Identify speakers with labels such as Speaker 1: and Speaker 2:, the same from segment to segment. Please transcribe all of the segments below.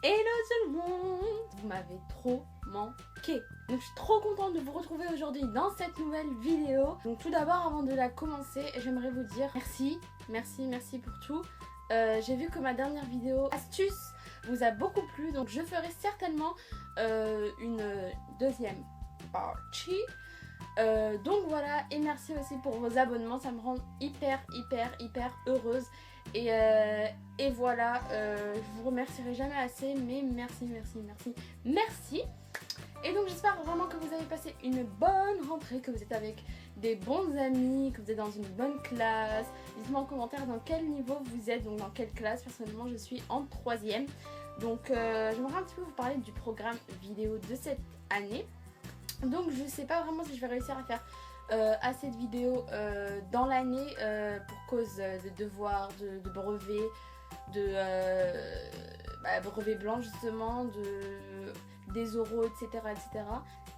Speaker 1: Hello tout le monde! Vous m'avez trop manqué. Donc je suis trop contente de vous retrouver aujourd'hui dans cette nouvelle vidéo. Donc tout d'abord, avant de la commencer, j'aimerais vous dire merci pour tout. J'ai vu que ma dernière vidéo astuce vous a beaucoup plu, donc je ferai certainement une deuxième partie. Donc voilà, et merci aussi pour vos abonnements, ça me rend hyper heureuse. Et voilà, je vous remercierai jamais assez, mais merci. Et donc j'espère vraiment que vous avez passé une bonne rentrée, que vous êtes avec des bons amis, que vous êtes dans une bonne classe. Dites-moi en commentaire dans quel niveau vous êtes, donc dans quelle classe. Personnellement je suis en 3e. Donc j'aimerais un petit peu vous parler du programme vidéo de cette année. Donc je sais pas vraiment si je vais réussir à faire assez de vidéos dans l'année pour cause de devoirs, de brevets, de brevets blancs justement, des oraux, etc.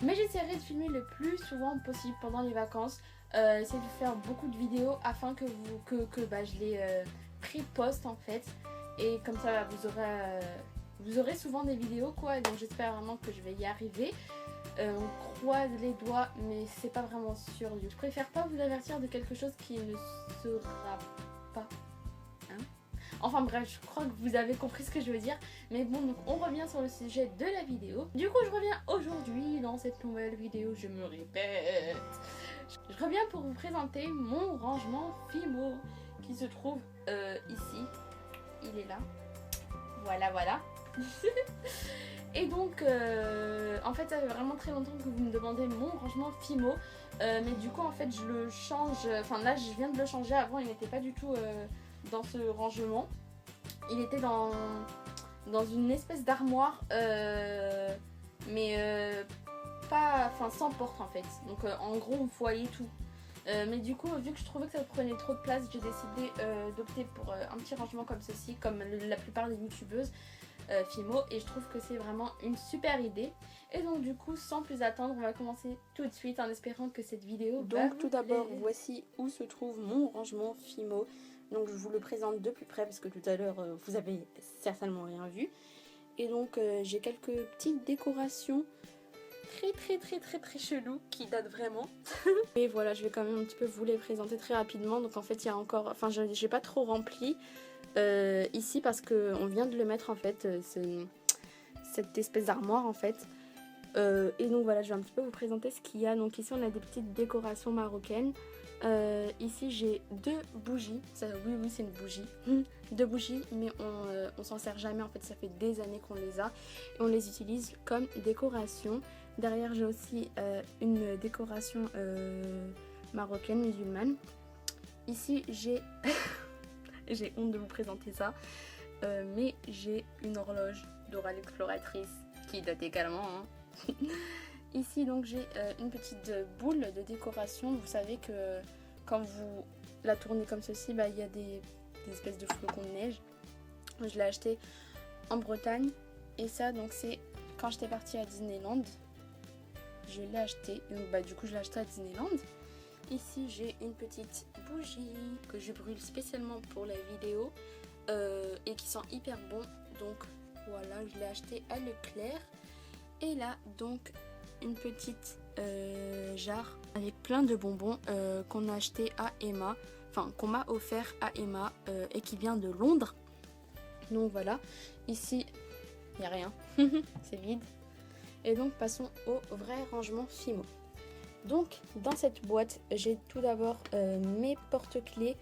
Speaker 1: Mais j'essaierai de filmer le plus souvent possible pendant les vacances, essayer de faire beaucoup de vidéos afin que je les pré-poste en fait, et comme ça vous aurez souvent des vidéos quoi, et donc j'espère vraiment que je vais y arriver. On croise les doigts, mais c'est pas vraiment sûr. Je préfère pas vous avertir de quelque chose qui ne sera pas. Enfin bref, je crois que vous avez compris ce que je veux dire. Mais bon, donc on revient sur le sujet de la vidéo. Du coup, je reviens aujourd'hui dans cette nouvelle vidéo. Je me répète. Je reviens pour vous présenter mon rangement Fimo qui se trouve ici. Il est là. Voilà. Et donc, en fait, ça fait vraiment très longtemps que vous me demandez mon rangement Fimo. Mais du coup, en fait, je le change. Enfin, là, je viens de le changer. Avant, il n'était pas du tout dans ce rangement. Il était dans une espèce d'armoire, mais pas, enfin, sans porte en fait. Donc, en gros, vous voyez tout. Mais du coup, vu que je trouvais que ça prenait trop de place, j'ai décidé d'opter pour un petit rangement comme ceci, comme la plupart des youtubeuses Fimo, et je trouve que c'est vraiment une super idée. Et donc du coup, sans plus attendre, on va commencer tout de suite en espérant que cette vidéo
Speaker 2: donc tout d'abord, voici où se trouve mon rangement Fimo. Donc je vous le présente de plus près parce que tout à l'heure vous avez certainement rien vu. Et donc j'ai quelques petites décorations très chelou qui date vraiment. Et voilà, je vais quand même un petit peu vous les présenter très rapidement. Donc en fait il y a encore, enfin j'ai pas trop rempli ici parce que on vient de le mettre en fait, cette espèce d'armoire en fait. Et donc voilà, je vais un petit peu vous présenter ce qu'il y a. Donc ici on a des petites décorations marocaines. Ici j'ai 2 bougies, oui c'est une bougie, 2 bougies, mais on s'en sert jamais en fait, ça fait des années qu'on les a et on les utilise comme décoration. Derrière j'ai aussi une décoration marocaine musulmane. Ici j'ai j'ai honte de vous présenter ça, mais j'ai une horloge Dora l'exploratrice qui date également Ici donc j'ai une petite boule de décoration. Vous savez que quand vous la tournez comme ceci, il y a des espèces de flocons de neige. Je l'ai acheté en Bretagne et ça donc c'est quand j'étais partie à Disneyland. Je l'ai acheté, donc du coup je l'ai acheté à Disneyland. Ici j'ai une petite bougie que je brûle spécialement pour la vidéo et qui sent hyper bon. Donc voilà, je l'ai acheté à Leclerc. Et là donc une petite jarre avec plein de bonbons qu'on a acheté à Emma, enfin qu'on m'a offert à Emma et qui vient de Londres. Donc voilà, ici il n'y a rien, c'est vide. Et donc passons au vrai rangement Fimo. Donc dans cette boîte j'ai tout d'abord mes porte-clés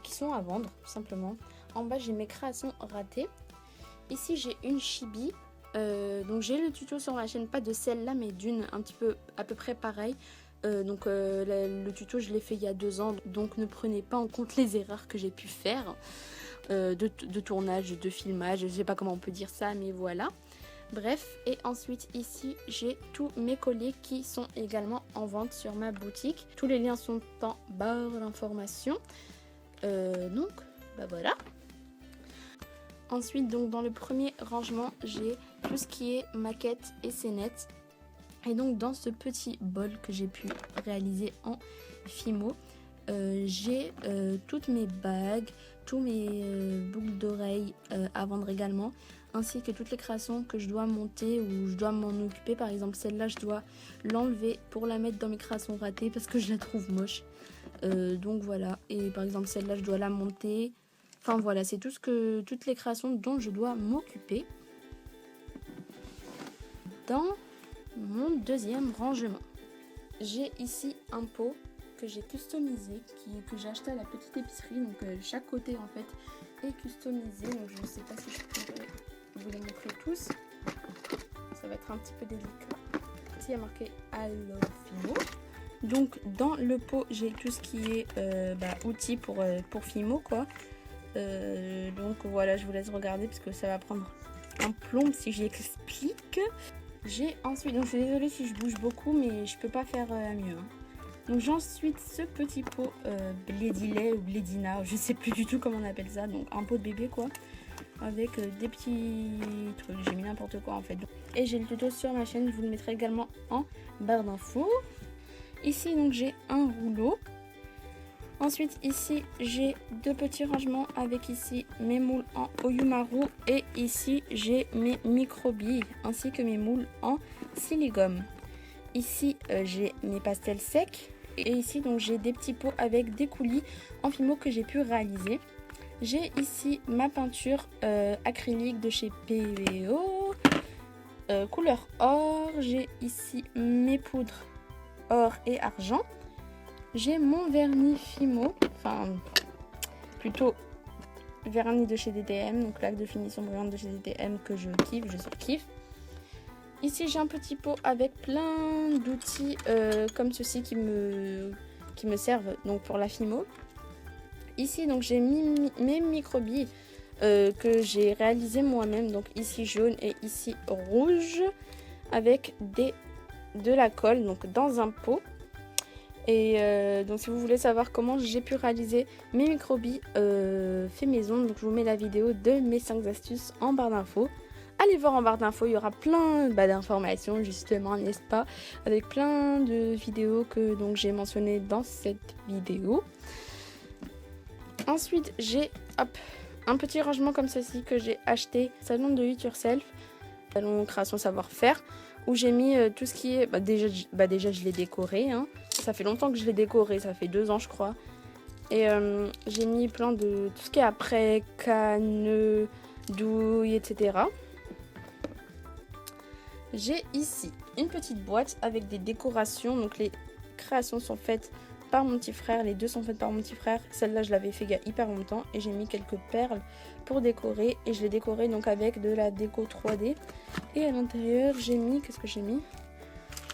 Speaker 2: qui sont à vendre tout simplement. En bas j'ai mes créations ratées. Ici j'ai une chibi. Donc j'ai le tuto sur ma chaîne, pas de celle-là mais d'une un petit peu à peu près pareil. Le tuto je l'ai fait il y a 2 ans, donc ne prenez pas en compte les erreurs que j'ai pu faire de tournage, de filmage, je sais pas comment on peut dire ça mais voilà. Bref, et ensuite ici j'ai tous mes colliers qui sont également en vente sur ma boutique. Tous les liens sont en barre d'information. Donc voilà. Ensuite donc dans le premier rangement j'ai tout ce qui est maquette et scénettes. Et donc dans ce petit bol que j'ai pu réaliser en Fimo, j'ai toutes mes bagues, tous mes boucles d'oreilles à vendre également, ainsi que toutes les créations que je dois monter ou je dois m'en occuper. Par exemple, celle-là, je dois l'enlever pour la mettre dans mes créations ratées parce que je la trouve moche. Donc voilà, et par exemple celle-là, je dois la monter. Enfin voilà, c'est toutes les créations dont je dois m'occuper dans mon deuxième rangement. J'ai ici un pot que j'ai customisé, que j'ai acheté à la petite épicerie. Donc chaque côté en fait est customisé. Donc je ne sais pas si je pourrais vous les montrer tous. Ça va être un petit peu délicat. Ici il y a marqué I love Fimo. Donc dans le pot j'ai tout ce qui est outils pour Fimo quoi. Donc voilà, je vous laisse regarder parce que ça va prendre un plomb si j'explique. J'ai ensuite, donc je suis désolée si je bouge beaucoup mais je peux pas faire mieux. Donc j'ai ensuite ce petit pot Blédilet ou Blédina, je sais plus du tout comment on appelle ça, donc un pot de bébé quoi, avec des petits trucs, j'ai mis n'importe quoi en fait. Et j'ai le tuto sur ma chaîne, je vous le mettrai également en barre d'infos. Ici donc j'ai un rouleau. Ensuite ici j'ai deux petits rangements avec ici mes moules en Oyumaru et ici j'ai mes microbilles ainsi que mes moules en siligone. Ici j'ai mes pastels secs et ici donc j'ai des petits pots avec des coulis en Fimo que j'ai pu réaliser. J'ai ici ma peinture acrylique de chez PVO couleur or. J'ai ici mes poudres or et argent. J'ai mon vernis Fimo, enfin plutôt vernis de chez DTM, donc lac de finition brillante de chez DTM que je kiffe, je surkiffe. Ici j'ai un petit pot avec plein d'outils comme ceci qui me servent donc pour la Fimo. Ici donc j'ai mis mes microbilles que j'ai réalisé moi-même, donc ici jaune et ici rouge avec de la colle donc dans un pot. Et donc si vous voulez savoir comment j'ai pu réaliser mes microbilles fait maison, donc je vous mets la vidéo de mes 5 astuces en barre d'infos. Allez voir en barre d'infos, il y aura plein d'informations justement, n'est-ce pas, avec plein de vidéos que donc j'ai mentionnées dans cette vidéo. Ensuite j'ai un petit rangement comme ceci que j'ai acheté salon de It Yourself, salon création savoir-faire, où j'ai mis tout ce qui est déjà je l'ai décoré hein. Ça fait longtemps que je l'ai décoré, ça fait 2 ans je crois. Et j'ai mis plein de tout ce qui est après, canne, douille, etc. J'ai ici une petite boîte avec des décorations. Donc les créations sont faites par mon petit frère, les deux sont faites par mon petit frère. Celle-là je l'avais fait il y a hyper longtemps et j'ai mis quelques perles pour décorer. Et je l'ai décoré donc avec de la déco 3D. Et à l'intérieur j'ai mis, qu'est-ce que j'ai mis?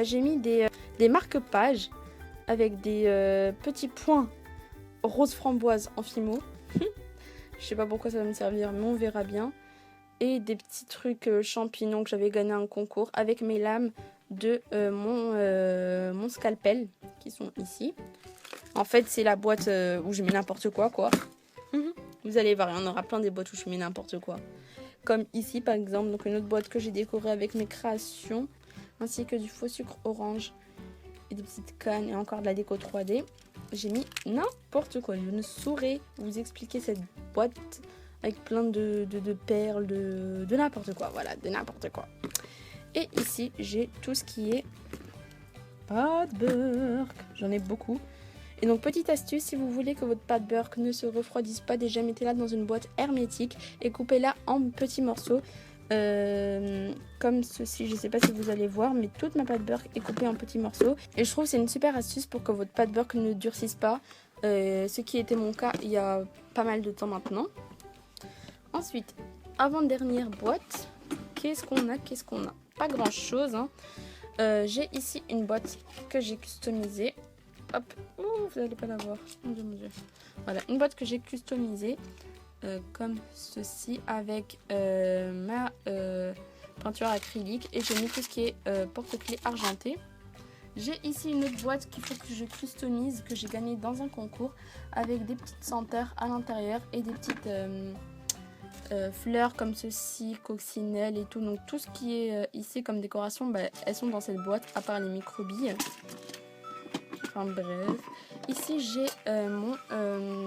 Speaker 2: J'ai mis des marque-pages avec des petits points rose framboise en Fimo. Je sais pas pourquoi ça va me servir, mais on verra bien. Et des petits trucs champignons que j'avais gagné un concours avec mes lames de mon scalpel qui sont ici. En fait, c'est la boîte où je mets n'importe quoi. Vous allez voir, il y en aura plein des boîtes où je mets n'importe quoi. Comme ici par exemple, donc une autre boîte que j'ai décorée avec mes créations, ainsi que du faux sucre orange. Et des petites cannes et encore de la déco 3D. J'ai mis n'importe quoi. Je ne saurais vous expliquer cette boîte avec plein de perles, de n'importe quoi. Voilà, de n'importe quoi. Et ici, j'ai tout ce qui est pâte Burke. J'en ai beaucoup. Et donc, petite astuce, si vous voulez que votre pâte Burke ne se refroidisse pas, déjà mettez-la dans une boîte hermétique et coupez-la en petits morceaux. Comme ceci, je sais pas si vous allez voir, mais toute ma pâte Burke est coupée en petits morceaux et je trouve que c'est une super astuce pour que votre pâte Burke ne durcisse pas, ce qui était mon cas il y a pas mal de temps maintenant. Ensuite, avant-dernière boîte, qu'est-ce qu'on a? Pas grand chose hein. J'ai ici une boîte que j'ai customisée. Hop, vous n'allez pas la voir, mon dieu, mon dieu. Voilà, une boîte que j'ai customisée comme ceci avec ma peinture acrylique et j'ai mis tout ce qui est porte-clés argenté. J'ai ici une autre boîte qu'il faut que je customise, que j'ai gagnée dans un concours avec des petites senteurs à l'intérieur et des petites fleurs comme ceci, coccinelle et tout. Donc tout ce qui est ici comme décoration, elles sont dans cette boîte à part les microbilles. Enfin bref. Ici j'ai mon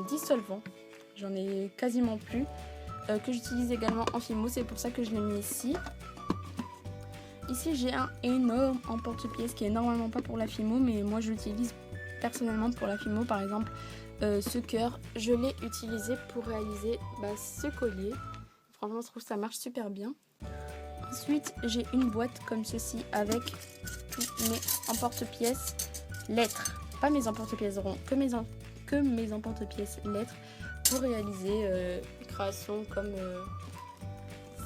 Speaker 2: dissolvant.
Speaker 1: j'en ai quasiment plus. Que j'utilise également en Fimo, c'est pour ça que je l'ai mis ici. Ici j'ai un énorme emporte-pièce qui est normalement pas pour la Fimo, mais moi je l'utilise personnellement pour la Fimo. Par exemple ce cœur, je l'ai utilisé pour réaliser ce collier. Franchement je trouve que ça marche super bien. Ensuite j'ai une boîte comme ceci avec tous mes emporte-pièces lettres. Pas mes emporte-pièces ronds, que mes emporte-pièces lettres pour réaliser des créations comme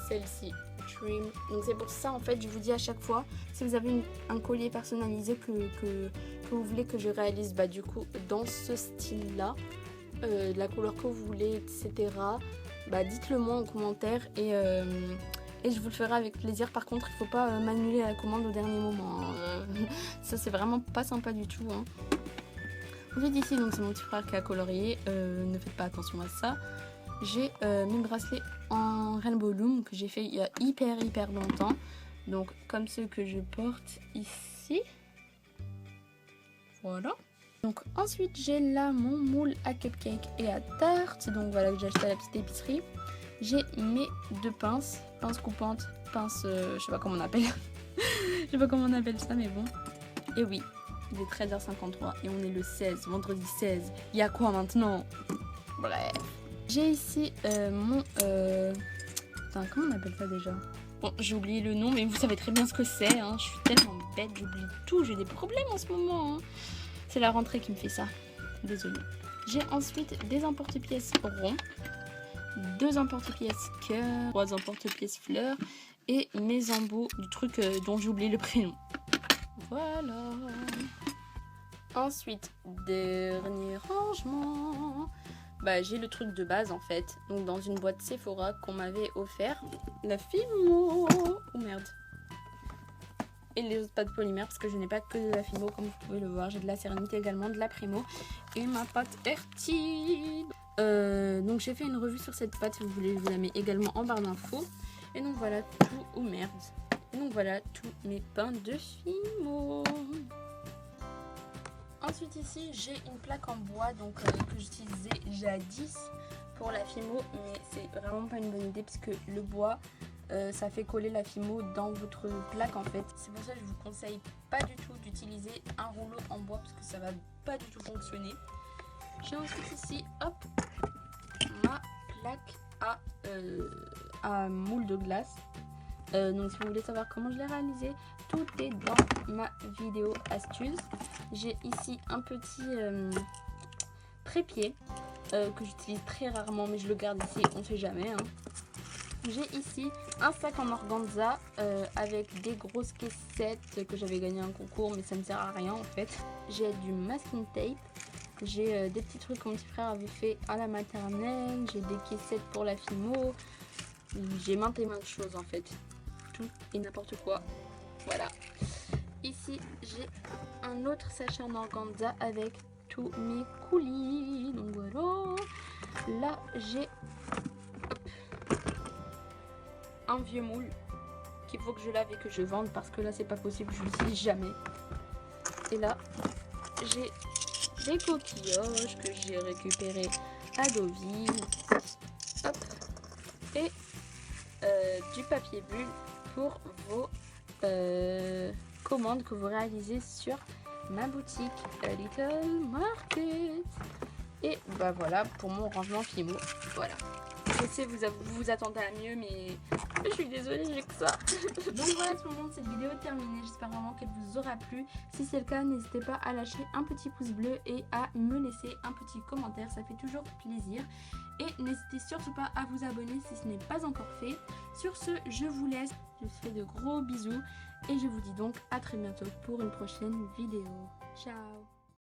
Speaker 1: celle-ci, Trim. Donc c'est pour ça en fait, je vous dis à chaque fois, si vous avez un collier personnalisé que vous voulez que je réalise du coup dans ce style-là, la couleur que vous voulez, etc. Dites-le moi en commentaire et je vous le ferai avec plaisir. Par contre, il ne faut pas m'annuler la commande au dernier moment. Ça, c'est vraiment pas sympa du tout. Ensuite, ici, donc c'est mon petit frère qui a colorié. Ne faites pas attention à ça. J'ai mes bracelets en Rainbow Loom que j'ai fait il y a hyper longtemps. Donc, comme ceux que je porte ici. Voilà. Donc, ensuite, j'ai là mon moule à cupcake et à tarte. Donc, voilà, que j'ai acheté à la petite épicerie. J'ai mes deux pinces coupantes, je sais pas comment on appelle. Je sais pas comment on appelle ça, mais bon. Et oui, il est 13h53 et on est le 16, vendredi 16. Il y a quoi maintenant? Bref. J'ai ici mon... Attends, comment on appelle ça déjà? Bon, j'ai oublié le nom, mais vous savez très bien ce que c'est. Je suis tellement bête, j'oublie tout. J'ai des problèmes en ce moment. C'est la rentrée qui me fait ça. Désolée. J'ai ensuite des emporte-pièces ronds. 2 emporte-pièces cœur, 3 emporte-pièces fleurs et mes embouts du truc dont j'ai oublié le prénom. Voilà. Ensuite, dernier rangement. J'ai le truc de base en fait. Donc dans une boîte Sephora qu'on m'avait offert. La Fimo. Oh merde. Et les autres pâtes polymères parce que je n'ai pas que de la Fimo comme vous pouvez le voir. J'ai de la Sérénité également, de la Primo et ma pâte Ertine. Donc j'ai fait une revue sur cette pâte, si vous voulez, je vous la mets également en barre d'infos. Et donc voilà tout, oh merde. Et donc voilà tous mes pains de Fimo. Ensuite ici j'ai une plaque en bois que j'utilisais jadis pour la Fimo, mais c'est vraiment pas une bonne idée parce que le bois ça fait coller la Fimo dans votre plaque en fait. C'est pour ça que je vous conseille pas du tout d'utiliser un rouleau en bois parce que ça va pas du tout fonctionner. J'ai ensuite ici, hop, ma plaque à moule de glace. Donc si vous voulez savoir comment je l'ai réalisé, tout est dans ma vidéo astuce. J'ai ici un petit trépied que j'utilise très rarement, mais je le garde ici, on ne sait jamais. J'ai ici un sac en organza avec des grosses caissettes que j'avais gagné un concours, mais ça ne sert à rien en fait. J'ai du masking tape. J'ai des petits trucs que mon petit frère avait fait à la maternelle. J'ai des caissettes pour la Fimo. J'ai maintes et maintes choses en fait. Tout et n'importe quoi. Voilà. Ici, j'ai un autre sachet en organza avec tous mes coulis. Donc voilà. Là, j'ai un vieux moule qu'il faut que je lave et que je vende parce que là, c'est pas possible. Je l'utilise jamais. Et là, j'ai des coquillages que j'ai récupérés à Deauville. Hop. Et du papier bulle pour vos commandes que vous réalisez sur ma boutique A Little Market. Et voilà pour mon rangement Fimo. Voilà. Je sais, vous vous attendez à mieux, mais je suis désolée, j'ai que ça. Donc voilà, tout le monde, cette vidéo est terminée. J'espère vraiment qu'elle vous aura plu. Si c'est le cas, n'hésitez pas à lâcher un petit pouce bleu et à me laisser un petit commentaire. Ça fait toujours plaisir. Et n'hésitez surtout pas à vous abonner si ce n'est pas encore fait. Sur ce, je vous laisse. Je vous fais de gros bisous. Et je vous dis donc à très bientôt pour une prochaine vidéo. Ciao!